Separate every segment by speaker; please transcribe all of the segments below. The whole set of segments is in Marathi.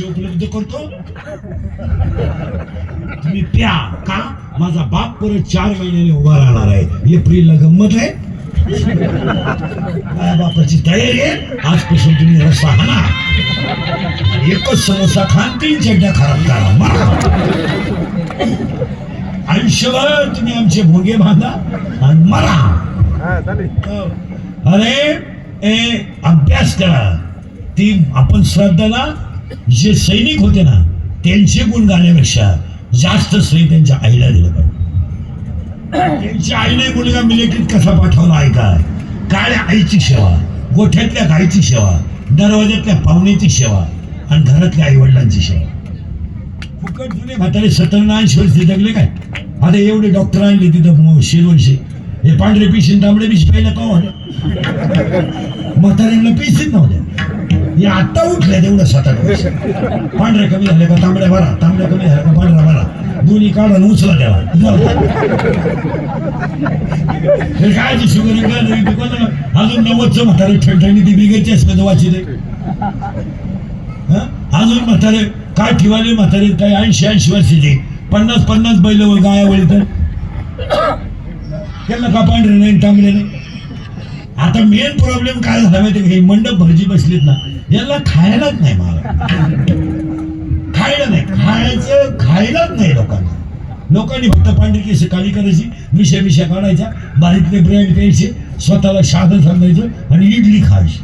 Speaker 1: उपलब्ध करतो. तुम्ही प्या का? माझा बाप परत 4 महिन्याने उभा राहणार आहे. एप्रिलला गंमत आहे. माझ्या बापाची तयारी आहे. आजपासून तुम्ही रस्ता हाना, एकच समोसा खान 3 चड्ड्या खराब करा. आयुष्यभर तुम्ही आमचे भोगे बांधा आणि मरा. अरे अभ्यास करा. ती आपण श्रद्धाला जे सैनिक होते ना त्यांचे गुण गाण्यापेक्षा जास्त श्रेय त्यांच्या आईला दिलं पाहिजे. त्यांच्या आईने मुलगा मिलिटरीत कसा पाठवला आहे काळ्या आईची सेवा, गोठ्यातल्या गायची सेवा, दरवाज्यातल्या पाहुण्याची सेवा आणि घरातल्या आई वडिलांची सेवा. फुकट जुने म्हातारे 70-80 वर्ष जगले काय. आता एवढे डॉक्टर आणले तिथं शिरवणशी. हे पांढरे पिशी तांबडे पिशी पहिल्या का होत्या, म्हाताऱ्यांना पिशीच नव्हत्या. हे आत्ता उठल्या तेवढं 7-8 वर्ष. पांढऱ्या कमी झाल्या का तांबड्या भरा, तांबड्या कमी झाल्या का पांढरा भरा, दोन्ही काढा उचला त्याला. हे काय शुगर अजून 90चं म्हातारे ठणठणी ती बिगेची असं वाचित आहे. अजून म्हातारे काय ठेवाले म्हातारे काय 80-80 वर्षाचे 50-50 बैल व गाया वळी तर त्यांना का पांढरे नाही तांबडे नाही. आता मेन प्रॉब्लेम काय झाला माहिती का, हे मंडप भरजी बसलीत ना यांना खायलाच नाही. मला खायला नाही, खायलाच नाही लोकांना. लोकांनी फक्त पांढरी केस काळी करायची, मिशा काढायच्या, बारीतले ब्रँड प्यायचे, स्वतःला साधं सांगायचं आणि इडली खायची.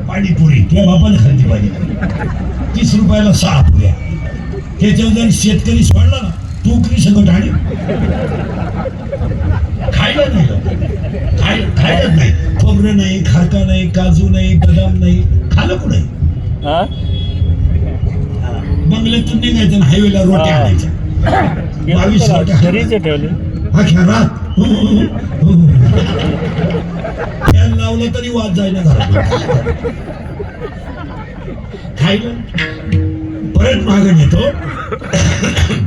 Speaker 1: पाणीपुरी त्या बापाने खाल्ली पाहिजे. 30 रुपयाला 6 पुऱ्या. त्याच्यावर जर शेतकरी सोडला ना टोकरी सगळं आणि खायला नाही. खायलाच नाही. खोबरं नाही, खारका नाही, काजू नाही, बदाम नाही. खाल्लं कुठे? बंगल्यातून निघायचं ना हायवेला रोट्या आणायच्या. 22 रोट्या ठेवले अख्या रात. फॅन लावलं तरी वाद जायला घरात. खायला परत मागं येतो.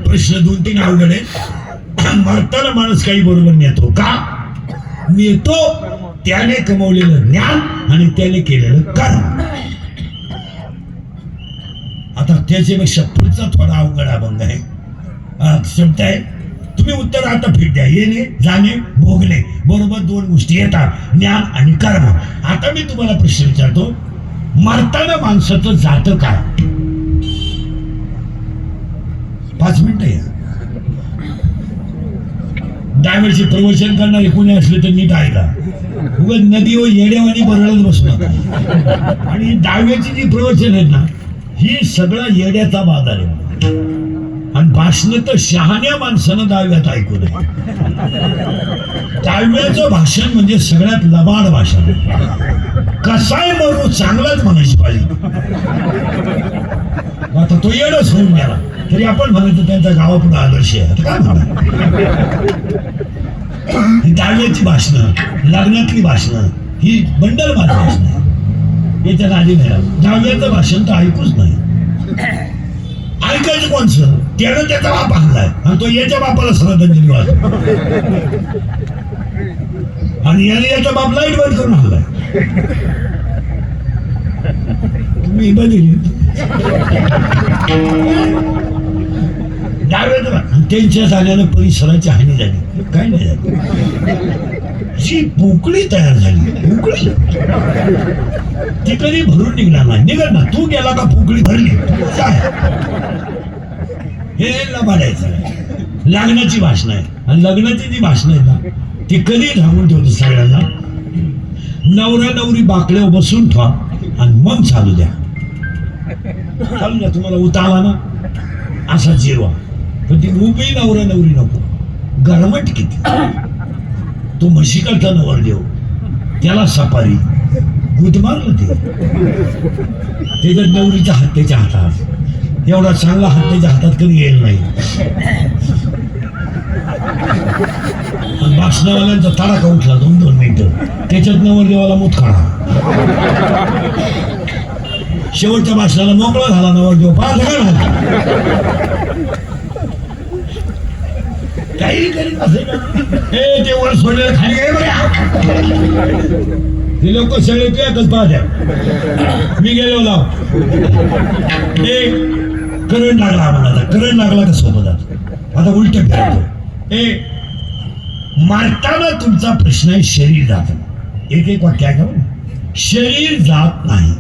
Speaker 1: प्रश्न 2-3 अवघड आहे. मरताना माणूस काही बरोबर नेतो का? नेतो त्याने कमवलेलं ज्ञान आणि त्याने केलेलं कर्म. आता त्याच्यापेक्षा पुढचा थोडा अवघड अभंग आहे. शब्द आहे. तुम्ही उत्तर आता फिट द्या. येणे, जाणे, भोगणे बरोबर 2 गोष्टी येतात, ज्ञान आणि कर्म. आता मी तुम्हाला प्रश्न विचारतो, मरताना माणसाचं जातं काय? 5 मिनिटं या. डायव्हरचे प्रवचन करणारे कोणी असले तर नीट ऐका. उगाच नदी व येड्यावानी बरळत बसू नका. आणि डाव्याची जी प्रवचन आहेत ना ही सगळा येड्याचा बाजार आहे. आणि भाषण तर शहाण्या माणसानं डाव्यात ऐकू नये. डाव्याचं भाषण म्हणजे सगळ्यात लबाड भाषण. कसाय मरू चांगलाच म्हणायची पाहिजे. आता तो येडच होऊन गेला तरी आपण म्हणायचं त्यांचा गावापुढे आदर्श आहे. आता काय म्हणा, ही डाव्याची भाषणं, लग्नातली भाषणं ही बंडल माझी भाषण आहे. याच्या आधी नाही. डाव्याचं भाषण तर ऐकूच नाही. ऐकायचं कोणचं? त्यानं त्याचा बाप आणलाय आणि तो याच्या बापाला श्रद्धांजली वाजव. आणि याने याचा बाप लाईट बंद करून आणलाय. तुम्ही बघितली डाव्याचं त्यांच्या झाल्यानं परिसराची हानी झाली. काय नाही झाली. जी पोकळी तयार झाली, पोकळी ती कधी भरून निघणार नाही. निघत ना तू गेला का पोकळी भरली काय हे लबाडायचं. लग्नाची भाषण आहे आणि लग्नाची जी भाषण आहे ना ती कधी सांगून ठेवतो सगळ्यांना. नवरा नवरी बाकड्यावर बसून ठेवा आणि मग चालू द्या. चालू द्या. तुम्हाला उतावला ना असा जिरवा. पण ती उभी नवरा नवरी नको. गरमट किती. तो म्हशीकडचा नवरदेव त्याला सफारी गुदमारलं ते. त्याच्यात नवरीचा हात त्याच्या हातात. एवढा चांगला हात त्याच्या हातात कधी येईल नाही. भाषणावाल्यांचा तडाखा उठला 2-2 मिनिटं. त्याच्यात नवरदेवाला मूत काढा. शेवटच्या भाषणाला मोकळा झाला नवरदेव. काही करीत असेल ते वर सोडलेलं खाली ते लोक सगळे तुझ्यातच पाहत्या. मी गेलो लाव करंट लागला आम्हाला. आता करंट लागला का सोबत आता उलट फिरतो. मारताना तुमचा प्रश्न आहे शरीर जात एक एक वाक्य आहे का शरीर जात नाही.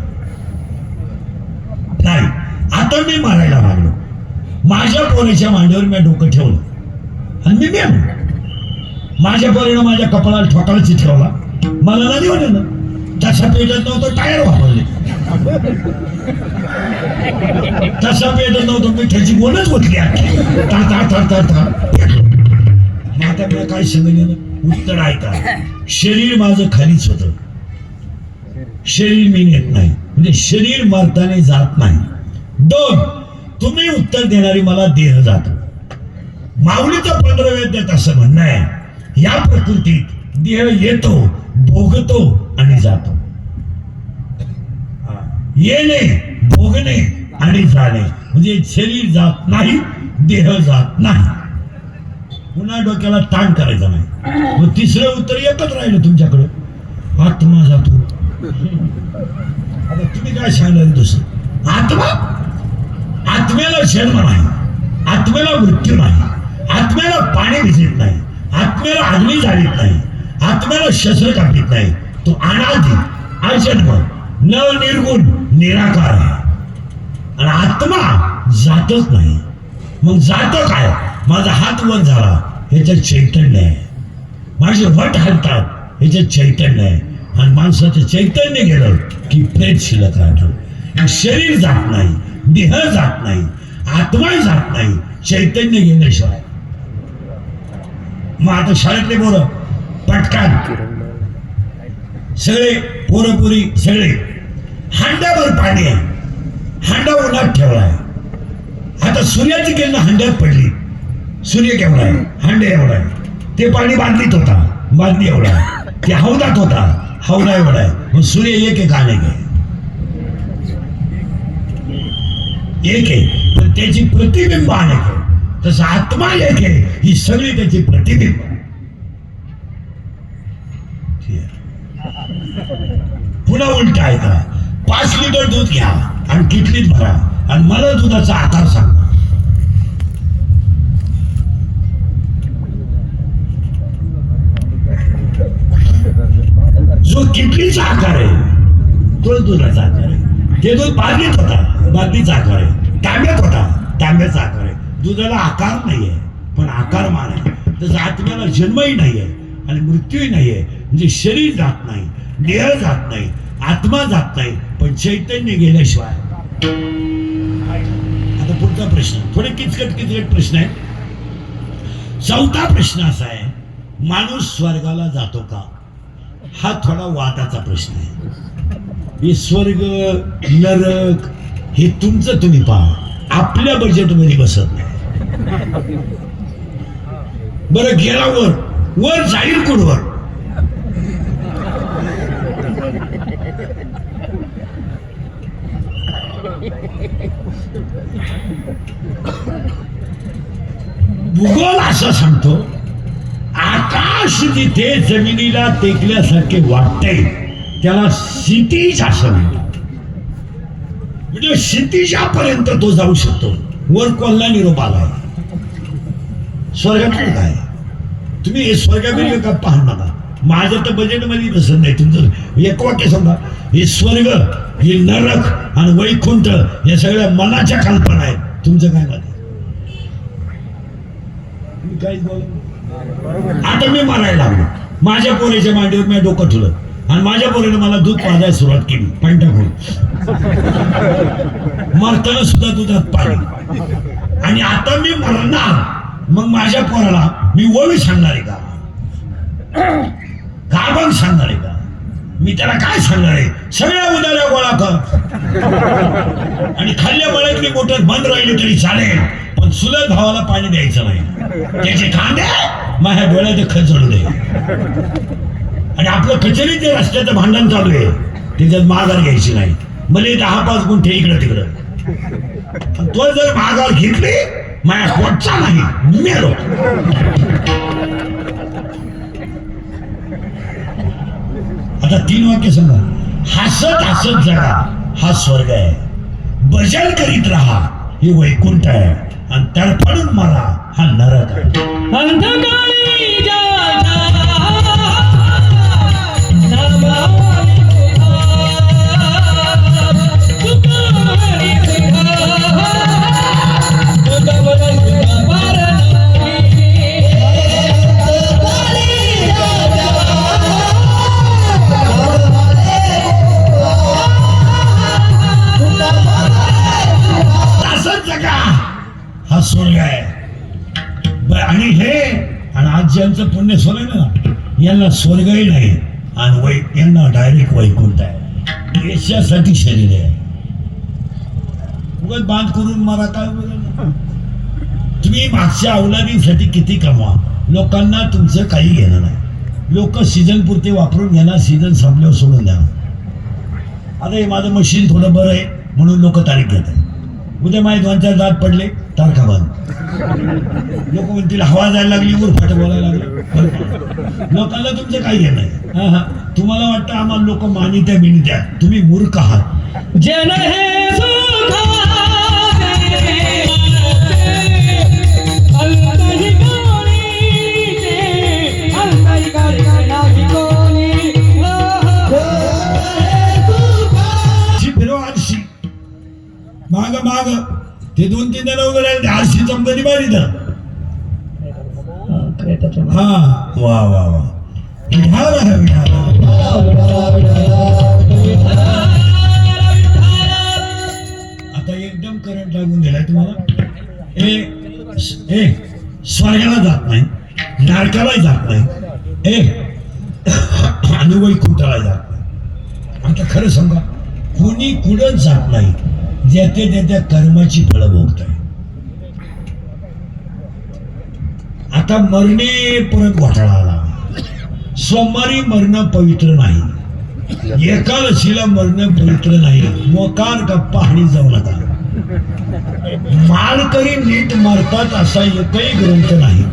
Speaker 1: आता मी मारायला लागलो. माझ्या पोरीच्या मांडीवर मी डोकं ठेवलं आणि मी मेलो. माझ्या पोरीनं माझ्या कपाळाला ठोकाला चिटकवला. मला ना देऊन ना तसा पेटत नव्हतं टायर वापरले. तसा पेटत नव्हतं मी त्याची बोलच होतली. आता मी काय सांगितलं उत्तर ऐका. शरीर माझं खालीच होतं. शरीर मी नेत नाही म्हणजे शरीर मारताना जात नाही. 2 तुम्ही उत्तर देणारी मला देह जातो. माऊलीचं 15व्या अध्यायात असं म्हणणं आहे या प्रकृतीत देह येतो भोगतो आणि जातो. येणे भोगणे आणि जाणे म्हणजे शरीर जात नाही देह जात नाही. पुन्हा डोक्याला ताण करायचा नाही. मग तिसरं उत्तर एकच राहिलं तुमच्याकडं आत्मा जातो. आता तुम्ही काय सांगणार दुसरं आत्मा. आत्म्याला जन्म नाही. आत्म्याला मृत्यू नाही. आत्म्याला पाणी भिजत नाही. आत्म्याला अग्नी जाळीत नाही. आत्म्याला शस्त्र कापीत नाही. तो अनादि अजन्म न निर्गुण निराकार आहे आणि आत्मा जातच नाही. मग जात काय. माझा हात वर झाला ह्याच्यात चैतन्य आहे. माझे वट हलतात ह्याच्यात चैतन्य आहे. आणि माणसाचं चैतन्य गेलं की प्रेत शिल्लक राहतो. शरीर जात नाही देह जात नाही आत्मा जात नाही चैतन्य गेल्याशिवाय. मग आता शाळेतले पोरं पटकान सगळे पोरपुरी सगळे हांड्यावर पाणी आहे. हांडा उन्हात ठेवलाय. आता सूर्याची किरण हांड्यात पडली. सूर्य केवढा आहे हांडे एवढा आहे. ते पाणी बादलीत होता बादली एवढा आहे. ते हौदात होता हौदा एवढा आहे. मग सूर्य एक एक अनेक आहे. एक आहे पण त्याची प्रतिबिंब अनेक आहे. तसं आत्मा एक आहे ही सगळी त्याची प्रतिबिंब. पुन्हा उलट आहे का 5 लिटर दूध घ्या आणि किटलीत भरा आणि मला दुधाचा आकार सांगा. जो किटलीचा आकार आहे तो दुधाचा आकार आहे. ते दूध बादलीत होता बादलीचा आकार आहे. तांब्यात होता तांब्याचा आकार आहे. दुधाला आकार नाहीये पण आकारमान आहे. तसं आत्म्याला जन्मही नाहीये आणि मृत्यूही नाहीये. म्हणजे शरीर जात नाही देह जात नाही आत्मा जात नाही पण चैतन्य गेल्याशिवाय. आता पुढचा प्रश्न थोडे किचकट प्रश्न आहे. 4था प्रश्न असा आहे माणूस स्वर्गाला जातो का. हा थोडा वादाचा प्रश्न आहे. हे स्वर्ग नरक हे तुमचं तुम्ही पहा. आपल्या बजेटमध्ये बसत नाही. बरं गेला वर जाईल कुठवर. भूगोल असं सांगतो आकाश जिथे जमिनीला टेकल्यासारखे वाटते त्याला क्षितिज असं म्हणतात. म्हणजे क्षितिजापर्यंत तो जाऊ शकतो. वर कोल्हा निरोप आलाय. स्वर्गात काय तुम्ही हे स्वर्गामध्ये गप्पा पाहू नका. माझ्या तर बजेटमध्ये बसत नाही. तुमचं एक वाक्य सांगा हे स्वर्ग हे नरक आणि वैकुंठ या सगळ्या मनाच्या कल्पना आहेत. तुमचं काय मत काहीच बोल. आता मी मारायला लागलो. माझ्या पोरीच्या मांडीवर मी डोकं ठेवलं आणि माझ्या पोरीने मला दूध पाजायला सुरुवात केली. पाणी टाकून मरताना सुद्धा दुधात पाणी. आणि आता मी मरणार मग माझ्या पोराला मी ओवी सांगणार आहे का गाभण सांगणार आहे का. मी त्याला काय सांगणार आहे सगळ्या उदाऱ्या गोळा कर आणि खाल्ल्या मळ्यातली मोटर बंद राहिली तरी चालेल पण चुलत भावाला पाणी द्यायचं नाही. त्याचे कांदे माझ्या डोळ्याचे खत चढू दे. आणि आपलं कचेरीचे रस्त्याचं भांडण चालू आहे त्याच्यात माघार घ्यायची नाही. भले 10-5 गुंठे इकडं तिकडं. तो जर माघार घेतली माझ्या पोटचा नाही मेलो. आता 3 वाक्य सांगा. हसत हसत जगा हा स्वर्ग आहे, भजन करीत राहा हे वैकुंठ आहे, आणि तडफडून मारा हा नरक आहे.
Speaker 2: अंधकाळी जा
Speaker 1: हा स्वर्ग आहे. आणि हे आणि आज ज्यांचं पुण्य स्वर्ग ना, यांना स्वर्गही नाही आणि यांना डायरेक्ट वैकुंठ आहे. याच्यासाठी शरीर आहे. उगाच बांध करून मारा काय बघा. तुम्ही मागच्या अवलादीसाठी किती कमवा, लोकांना तुमचं काही घेणं नाही. लोक सीझन पुरते वापरून घेणार, सीझन संपल्यावर सोडून द्या. आता हे माझं मशीन थोडं बरं आहे म्हणून लोक तारीख घेत आहे. उद्या माझे 2-4 दात पडले तारखा बंद. लोक म्हणतील हवा जायला लागली उरफाट बोलायला लागले. लोकांना तुमचं काही घेणं नाही. तुम्हाला वाटतं आम्हाला लोक मानित्या बिनित्या, तुम्ही मूर्ख आहात.
Speaker 2: जन हे
Speaker 1: माग माग ते 2-3 जण उभे राहिले, आरशी चमकली मारी तर. हा वा वा वा. आता एकदम करंट लागून दिलाय तुम्हाला. ए स्वर्गाला जात नाही, नरकाला जात नाही, आणि वैकुंठाला जात नाही. आता खरं सांगा, कोणी कुठंच जात नाही, ज्याच्या त्या कर्माची फळं भोगत आहे. आता मरणे परत घोटाळा आला. सोमवारी मरणं पवित्र नाही, एकादशीला मरणं पवित्र नाही. मोकार गप्पा आणि जाऊ नका. माळकरी नीट मरतात असा एकही ग्रंथ नाही.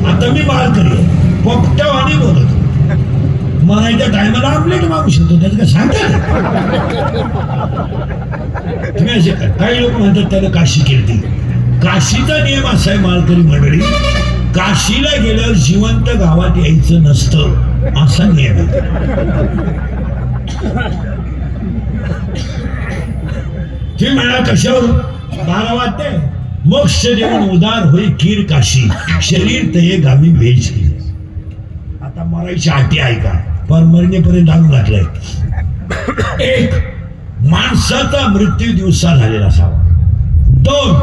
Speaker 1: आता मी माळकरी आहे, पोपट्यावानी बोलतो. मरायच्या टायमाला आमलेट मागू शकतो, त्याचं काय सांगता. तुम्ही असे काही लोक म्हणतात त्याला काशी केली. काशीचा नियम असा आहे माळकरी मंडळी, काशीला गेल्यावर जिवंत गावात यायचं नसतं, असा नियम आहे. तुम्ही म्हणा कशावर 12 वाजते मोक्ष देऊन उदार होई कीर काशी, शरीर तये गावी भेज केली. आता मरायची आटी ऐका, पर मरणेपर्यंत आणून घातलंय. 1. माणसाचा मृत्यू दिवसा झालेला असावा. 2.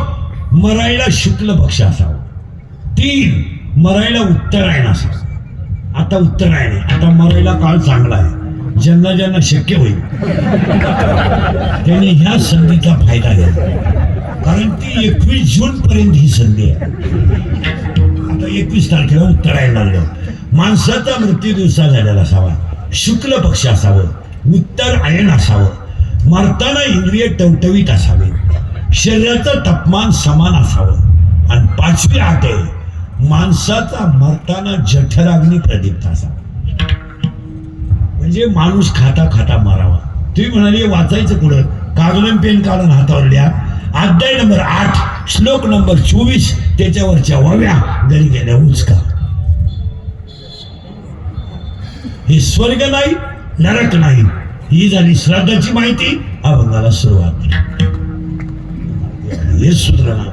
Speaker 1: मरायला शुक्ल पक्ष असावा. 3. मरायला उत्तरायण असावं. आता उत्तरायण आहे, आता मरायला काळ चांगला आहे. ज्यांना ज्यांना शक्य होईल त्यांनी ह्या संधीचा फायदा घ्या, कारण ती 21 जून पर्यंत ही संधी आहे. आता 21 तारखेला उत्तरायण लागलं. माणसाचा मृत्यू दिवसा झालेला असावा, शुक्ल पक्ष असावं, उत्तर आयन असावं, मरताना इंद्रिय टवटवीत असावे, शरीराचं तापमान समान असावं, आणि 5वी अट आहे माणसाचा मरताना जठराग्नी प्रदीप्त असावा. म्हणजे माणूस खाता खाता मरावा. तुम्ही म्हणाले वाचायचं कुठं, कागद पेन काढून हातावर लिहा. अध्याय नंबर 8 श्लोक नंबर 24 त्याच्यावरच्या वव्या घरी गेल्या उचका. हे स्वर्ग नाही, नरक नाही. ही झाली श्राद्धाची माहिती. अभंगाला सुरुवात. हे सूत्र ना.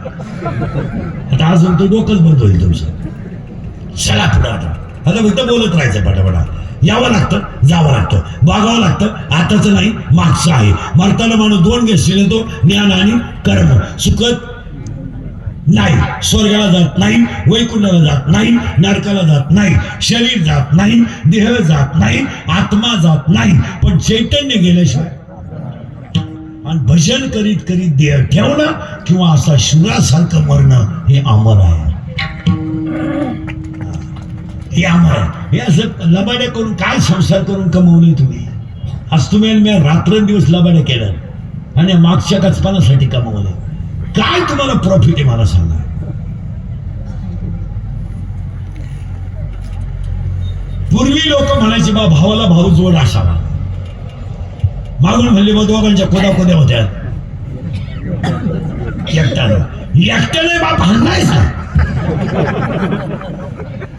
Speaker 1: आता अजून तो डोकंच बंद होईल तुमचं. चला पुढे. आता फक्त बोलत राहायचं पटापटा. यावं लागतं, जावं लागतं, वागावं लागतं. आताच नाही, मागचं आहे. मरताना माणूस 2 घेतलेला तो ज्ञान आणि कर्म. सुखत नाही, स्वर्गाला जात नाही, वैकुंठाला जात नाही, नरकाला जात नाही, शरीर जात नाही, देह जात नाही, आत्मा जात नाही, पण चैतन्य गेल्याशिवाय. आणि भजन करीत करीत देह ठेवणं किंवा असा शुरासारखं मरणं हे अमर आहे. हे अमर आहे. हे असं लबाड्या करून काय संसार करून कमवले तुम्ही. आज तुम्ही मी रात्रंदिवस लबाड्या केल्या आणि मागच्या कचपानासाठी कमवले. काय तुम्हाला प्रॉफिट आहे मला सांगा. पूर्वी लोक म्हणायचे बा भावाला भाऊ जोड असावा. मागून म्हणले बा दोघांच्या कोद्या होत्या. एकट्याने बा भांडायचा.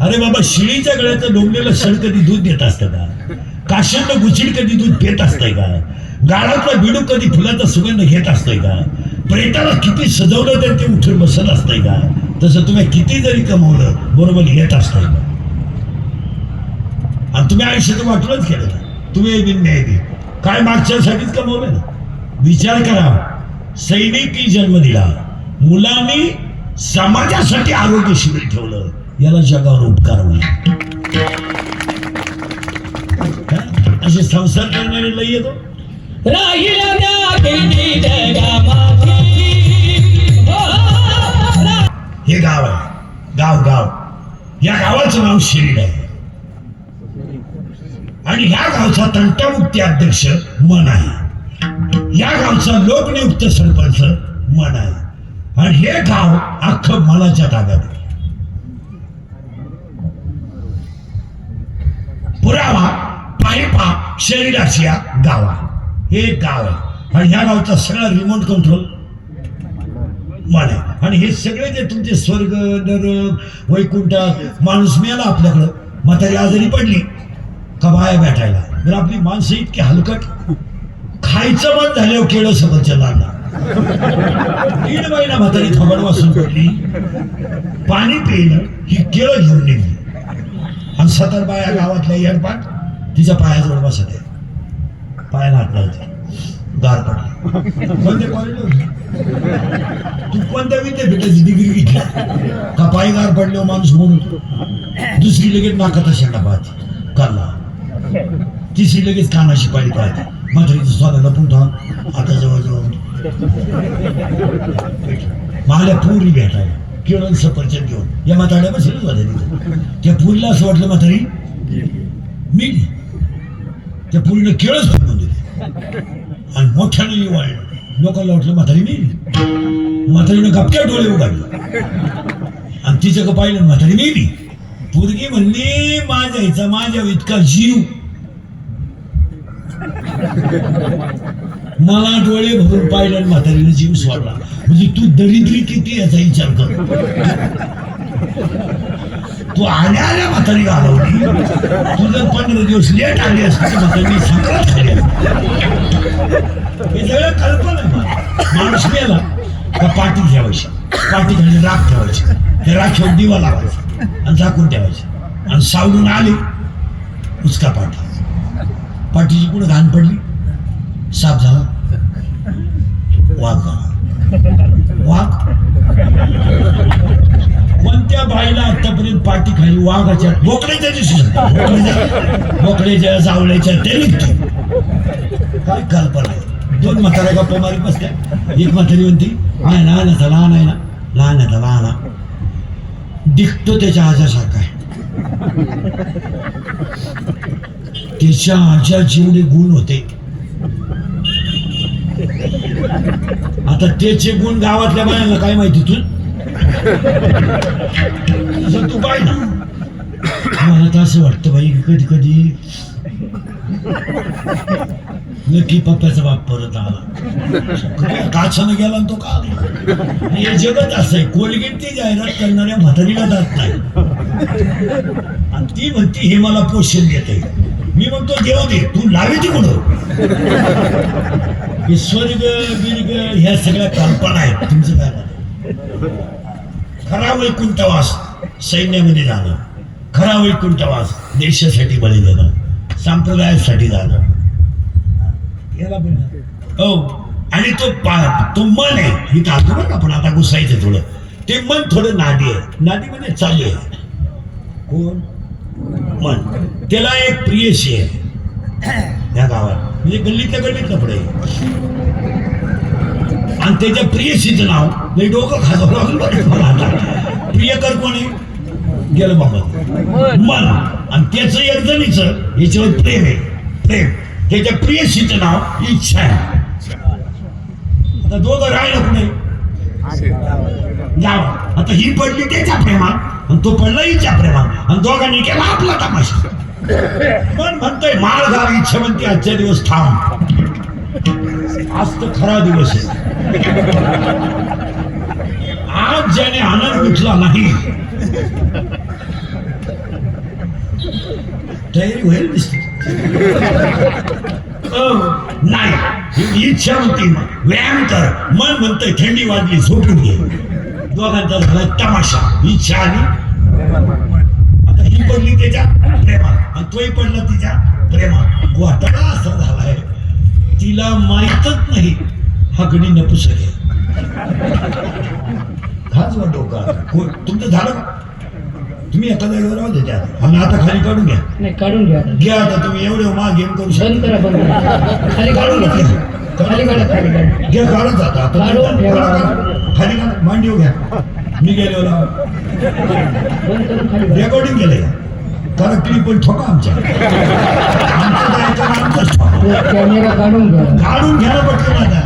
Speaker 1: अरे बाबा शिळीच्या गळ्याचं डोंबलेलं सड कधी दूध देत असतं का? काश्यांना गुचिड कधी दूध पेत असतंय का? गाळातला बिडू कधी फुलाचा सुगंध घेत असतोय का? प्रेताला किती सजवलं तर ते उठून बसत असतंय का? तसं तुम्ही किती जरी कमवलं बरोबर येत असतंय का? आणि तुम्ही आयुष्याचं वाटलंच केलं ना. तुम्ही बिन्याय काय मागच्यासाठीच कमवलं ना. विचार करा, सैनिकी जन्म दिला, मुलांनी समाजासाठी आरोग्य शिबिर ठेवलं, याला जगावर उपकार होईल. असे संसार करणारे लई येतो.
Speaker 2: राहिल्या त्या किती जगामध्ये.
Speaker 1: हे गाव आहे, गाव या गावाचं नाव शिरीड आहे. आणि ह्या गावचा तंटामुक्ती अध्यक्ष मन आहे. या गावचा लोकनियुक्त सरपंच मन आहे. आणि हे गाव अख्खं मनाच्या ताब्यात आहे. पुरावा पायपा शरीराशिया गावा हे गाव आहे. आणि ह्या गावचा सगळा रिमोट कंट्रोल मन आहे. आणि हे सगळे जे तुमचे स्वर्ग नरक वैकुंठ माणूस मिळाला आपल्याकडं, म्हातारी आजारी पडली का बाया भेटायला, तर आपली माणसं इतकी हलकट, खायचं मन झाल्यावर केळं सफरचंदांना. 1.5 महिना म्हातारी थोबड वासून पडली, पाणी पिलं ही केळं घेऊन निघली. आणि 70 बाया गावातल्या येडपाट तिच्या पायाजवळ बसत आहे. पायाला हात लावते, गार पडली. कोणत्या कॉलेज तू कोणत्या विद्यापीठाची डिग्री घेतली का पाय गार पडले माणूस म्हणून? दुसरी लगेच नाकाचा शेंडा पाहते काला, तिसरी लगेच कानाशी पाळी पाहते. म्हातारीचं स्वादाला पुंठा आता जवळजवळ मला पुरी भेटायला केळं सफरचंद घेऊन या म्हाताऱ्या बसलेच होत्या तिथे. त्या पुरीला असं वाटलं म्हातारी मी त्या पुरीनं केळंच बनवून दिले. आणि मोठ्याने वाढलं, लोकांना वाटलं म्हातारी मी. म्हातारीनं गपक्या डोळे उघडले आणि तिचं का पाहिलं म्हातारी मी. पोरगी म्हणली माझ्या इतका जीव. मला डोळे भरून पाहिलं म्हातारीने जीव सोडला. म्हणजे तू दरिद्री किती याचा विचार कर. तू आल्या म्हातारी घालवली. तू जर 15 दिवस लेट आली असते म्हातारी सगळं खाली. हे सगळं कल्पना आहे. माणूस मेला का पाठी ठेवायची, पाठी खाली राख ठेवायची, त्या राखीवर दिवा लावायचा आणि झाकून ठेवायचे. आणि सावरून आले उचका पाठीची कुठं घाण पडली, साप झाला, वाघ झाला. वाघ कोणत्या बाईला आतापर्यंत पाठी खाली वाघाच्या बोकड्याच्या दिसू शकतात, बोकड्याच्या जावळ्याच्या ते निघते. काय कल्पना आहे. 2 म्हाताऱ्या गप्पा मारी बसल्या. एक म्हातारी म्हणती आहे ना लहान आहे ना, लहान दिखतो त्याच्या आजासारखा आहे. त्याच्या आजार जेवढे गुण होते, आता त्याचे गुण गावातल्या बायांना काय माहिती. तू पाय ना. मला तर असं वाटतं बाई कधी नक्की पप्प्याचा बाप परत आला, काछानं गेला तो का. हे जगत असं आहे. कोलगेटची जाहिरात करणाऱ्या म्हातारीला जात नाही. आणि ती म्हणती हे मला पोषण देते. मी म्हणतो देव दे, तू लावी ती कुठं. हे स्वर्ग बिर्ग ह्या सगळ्या कल्पना आहेत. तुमचं काय म्हणणं? खरा वैकुंठवास सैन्यामध्ये जाणं, खरा वैकुंठवास देशासाठी बळी देणं, संप्रदायासाठी जाणं, याला पण हो. आणि तो मन आहे ही तालतो बरं. आपण आता घुसायचं थोडं. ते मन थोडं नादी आहे. नादी म्हणजे चालू आहे. कोण मन? त्याला एक प्रियशी आहे या गावात, म्हणजे गल्लीतल्या कपडे. आणि त्याच्या प्रियशीचं नाव नाही डोकं खाजवलं लागलं मला. आता प्रियकर कोणी गेलं बाबा मन. आणि त्याचं एकजणीचं याच्यावर प्रेम आहे. प्रेम. त्याच्या प्रियशीचं नाव इच्छा आहे. आता दोघं राहिलं कुठे जावं. आता ही पडली त्याच्या प्रेमात आणि तो पडला हिच्या प्रेमात आणि दोघांनी केला आपला तमाशा. पण म्हणतोय माळगाव इच्छावंती आजच्या दिवस थांब. आज तर खरा दिवस आहे. आज ज्याने आनंद लुटला नाही तयारी होईल दिसते. नाही ही इच्छा म्हणते व्यायाम कर. मन म्हणतंय थंडी वाजली झोपून घे. दोघांचा झाला तमाशा. इच्छा आली आता ही पडली त्याच्या प्रेमात आणि तोही पडला तिच्या प्रेमात. घोटाळा असा झालाय तिला माहीतच नाही हा गणी नपुसक आहे. खास वाटतो का तुमचं झालं का? तुम्ही एका जागेवर राहू द्या त्यात आणि आता खाली काढून घ्या.
Speaker 2: नाही काढून घ्या
Speaker 1: घ्या आता तुम्ही एवढे माग गेम करू
Speaker 2: बंद
Speaker 1: शकता.
Speaker 2: करा बंद करा. खाली काढून घ्या खाली काढा खाली काढा
Speaker 1: घ्या काढत जाता आता
Speaker 2: काढून ठेवा.
Speaker 1: खाली काढा मांडीव घ्या. मी गेलो
Speaker 2: बंद करून खाली काढा.
Speaker 1: रेकॉर्डिंग केलंय कारण क्लिप पण ठोका आमच्या आमचं जायचं आमचंच ठोका.
Speaker 2: कॅमेरा काढून घ्या
Speaker 1: काढून घ्यायला पटकन आता